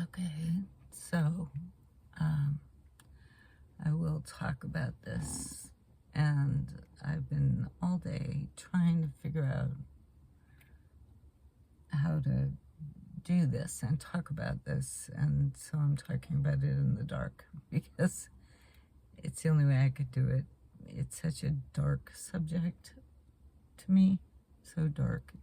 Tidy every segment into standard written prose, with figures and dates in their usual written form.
Okay, so um, I will talk about this, and I've been all day trying to figure out how to do this and talk about this, and so I'm talking about it in the dark because it's the only way I could do it. It's such a dark subject to me, so dark.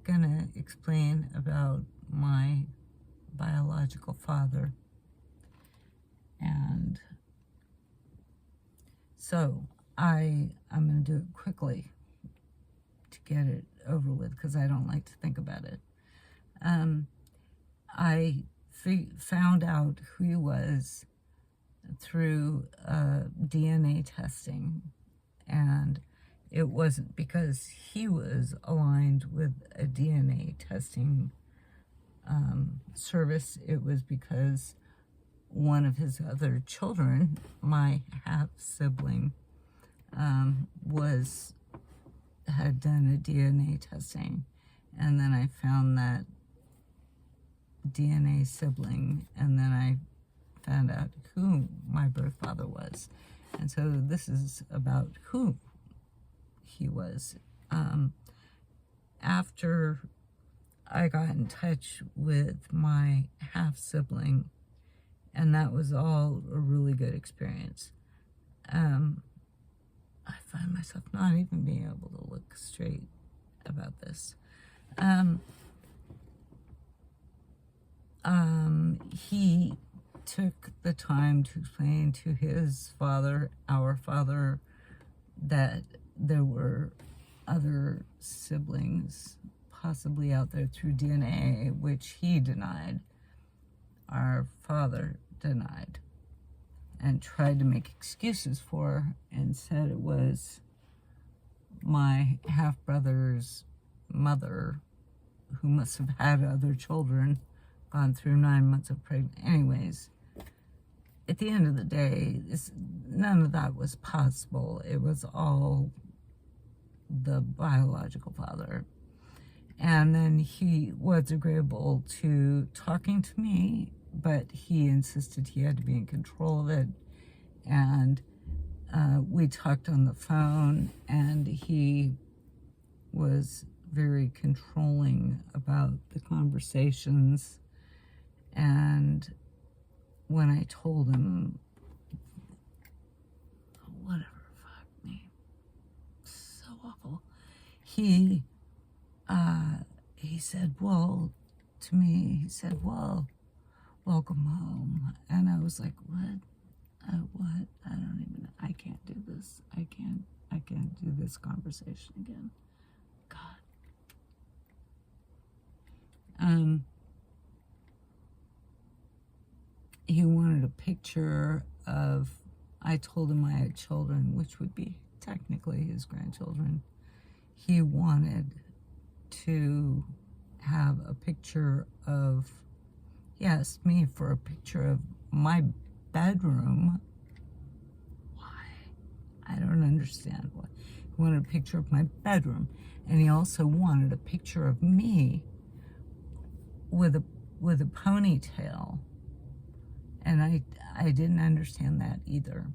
Gonna explain about my biological father. And so I'm going to do it quickly to get it over with because I don't like to think about it. I found out who he was through DNA testing, and it wasn't because he was aligned with a DNA testing service. It was because one of his other children, my half-sibling, had done a DNA testing, and then I found that DNA sibling, and then I found out who my birth father was. And so this is about who he was. After I got in touch with my half-sibling, and that was all a really good experience. I find myself not even being able to look straight about this. He took the time to explain to his father, our father, that there were other siblings possibly out there through DNA, which he denied. Our father denied and tried to make excuses for, and said it was my half-brother's mother, who must have had other children, gone through 9 months of pregnancy. Anyways, at the end of the day, none of that was possible. It was all the biological father. And then he was agreeable to talking to me, but he insisted he had to be in control of it. And we talked on the phone, and he was very controlling about the conversations. And when I told him, whatever, fuck me, so awful, he said, well, to me, he said, well, welcome home. And I was like, what? What? I don't even know. I can't do this. I can't do this conversation again. God. He wanted a picture of, I told him I had children, which would be technically his grandchildren. He wanted to have a picture of, he asked me for a picture of my bedroom. Why? I don't understand why. He wanted a picture of my bedroom, and he also wanted a picture of me with a ponytail, and I didn't understand that either.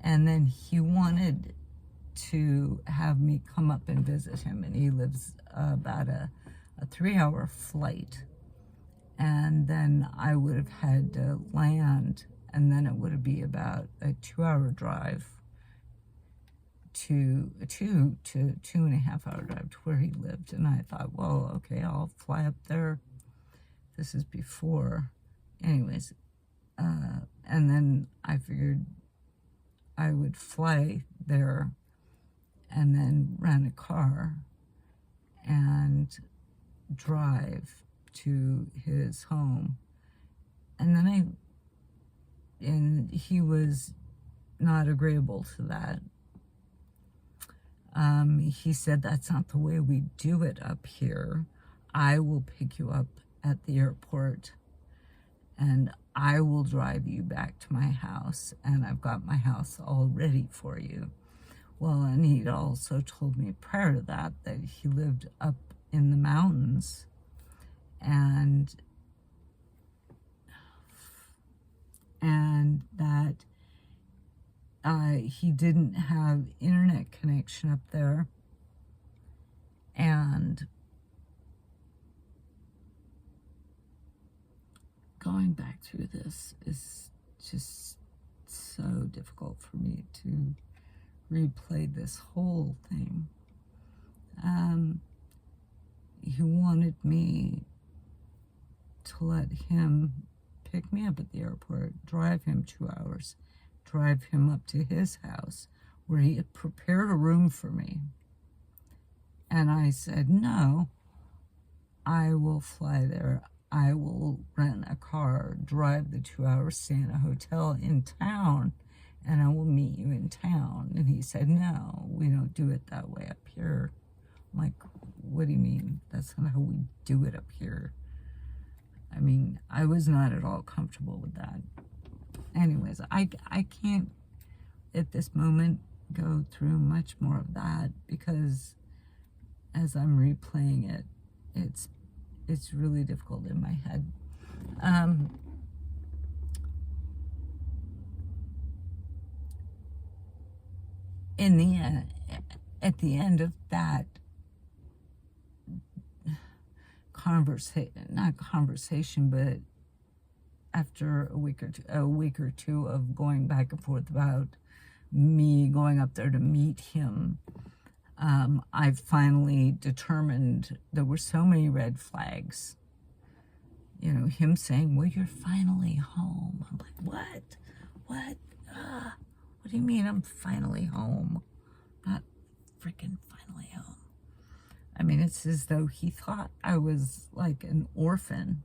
And then he wanted to have me come up and visit him, and he lives about a 3-hour flight, and then I would have had to land, and then it would be about a 2-hour drive to 2.5-hour drive to where he lived. And I thought, well, okay, I'll fly up there. This is before, anyways. And then I figured I would fly there and then rent a car and drive to his home. And then he was not agreeable to that. He said, that's not the way we do it up here. I will pick you up at the airport, and I will drive you back to my house, and I've got my house all ready for you. Well, and he'd also told me prior to that he lived up in the mountains, and that he didn't have internet connection up there, and going back through this is just so difficult for me to replay this whole thing. He wanted me to let him pick me up at the airport, drive him 2 hours, drive him up to his house where he had prepared a room for me. And I said, no, I will fly there. I will rent a car, drive the 2 hours, stay in a hotel in town, and I will meet you in town. And he said, no, we don't do it that way up here. I'm like, what do you mean? That's not how we do it up here. I mean, I was not at all comfortable with that. Anyways, I can't at this moment go through much more of that, because as I'm replaying it, it's really difficult in my head. At the end of that conversation, but after a week or two of going back and forth about me going up there to meet him, I finally determined there were so many red flags. You know, him saying, well, you're finally home. I'm like, what? What? What do you mean I'm finally home? Not freaking finally home. I mean, it's as though he thought I was like an orphan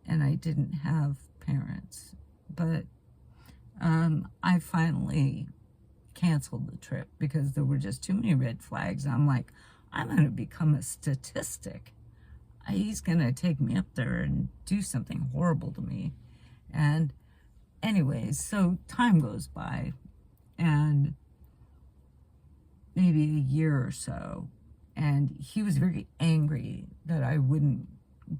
and I didn't have parents. But I finally canceled the trip because there were just too many red flags. I'm like, I'm going to become a statistic. He's going to take me up there and do something horrible to me. And anyways, so time goes by, and maybe a year or so, and he was very angry that I wouldn't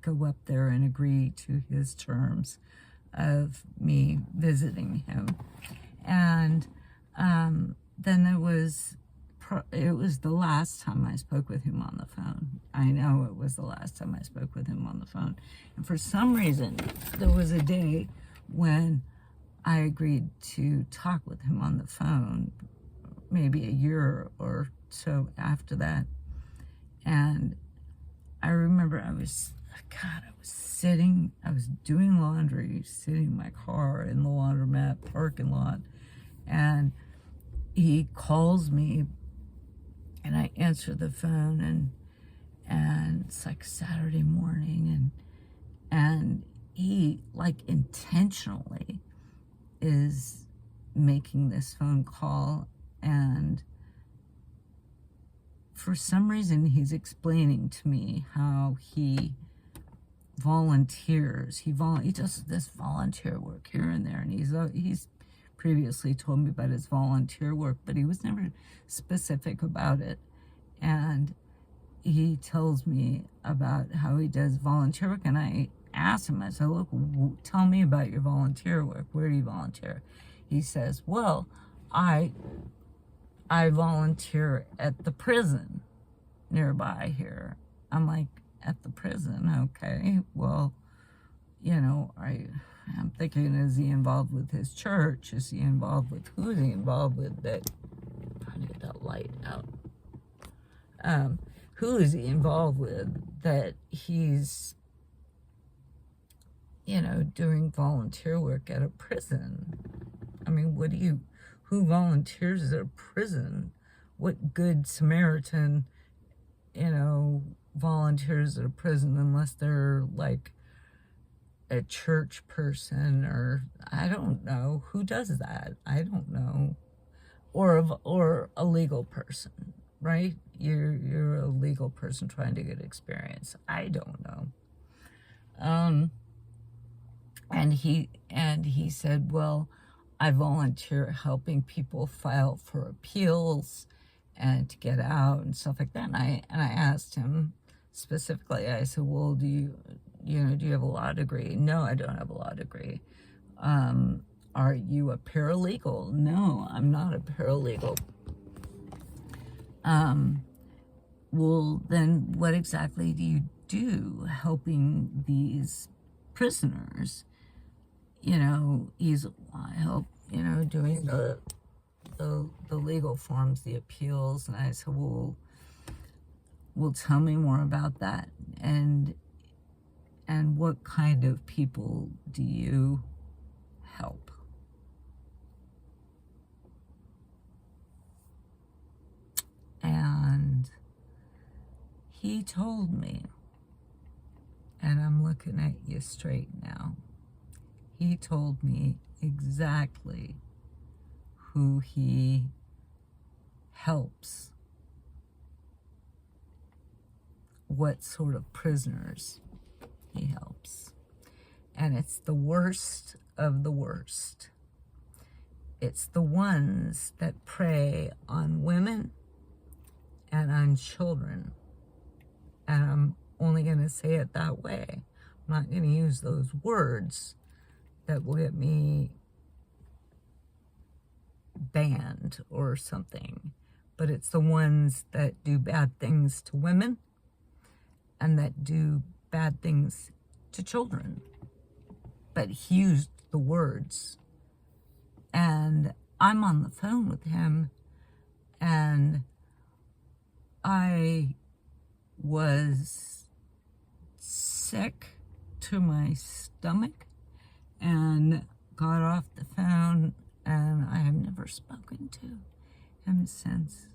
go up there and agree to his terms of me visiting him. And then it was the last time I spoke with him on the phone. I know it was the last time I spoke with him on the phone. And for some reason, there was a day when I agreed to talk with him on the phone, maybe a year or so after that. And I remember I was doing laundry, sitting in my car in the laundromat parking lot, and he calls me, and I answer the phone, and it's like Saturday morning, and he like intentionally is making this phone call, and for some reason he's explaining to me how he volunteers. He does this volunteer work here and there, and he's previously told me about his volunteer work, but he was never specific about it. And he tells me about how he does volunteer work, and I asked him, I said, look, tell me about your volunteer work. Where do you volunteer? He says, well, I volunteer at the prison nearby here. I'm like, at the prison? Okay, well, you know, I'm thinking, is he involved with his church? Is he involved with, who is he involved with? Trying to get that light out. Who is he involved with that he's, you know, doing volunteer work at a prison? I mean, who volunteers at a prison? What good Samaritan, you know, volunteers at a prison, unless they're like a church person, or I don't know who does that. I don't know, or a legal person, right? You're a legal person trying to get experience. I don't know. And he said, well, I volunteer helping people file for appeals and to get out and stuff like that. And I asked him specifically, I said, well, do you do you have a law degree? No, I don't have a law degree. Are you a paralegal? No, I'm not a paralegal. Well, then what exactly do you do helping these prisoners? I help, doing the legal forms, the appeals. And I said, well, tell me more about that. And what kind of people do you help? And he told me, and I'm looking at you straight now, he told me exactly who he helps, what sort of prisoners he helps. And it's the worst of the worst. It's the ones that prey on women and on children. And I'm only going to say it that way. I'm not going to use those words that will get me banned or something. But it's the ones that do bad things to women and that do bad things to children. But he used the words. And I'm on the phone with him, and I was sick to my stomach and got off the phone, and I have never spoken to him since.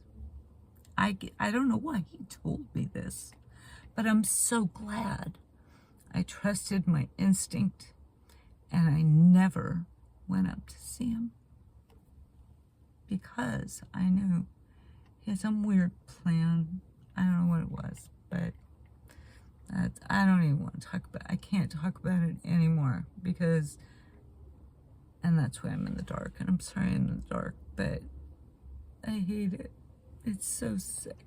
I don't know why he told me this, but I'm so glad. I trusted my instinct, and I never went up to see him because I knew he had some weird plan. I don't know what it was, but I don't even want to talk about it. I can't talk about it anymore because, and that's why I'm in the dark, and I'm sorry I'm in the dark, but I hate it. It's so sick.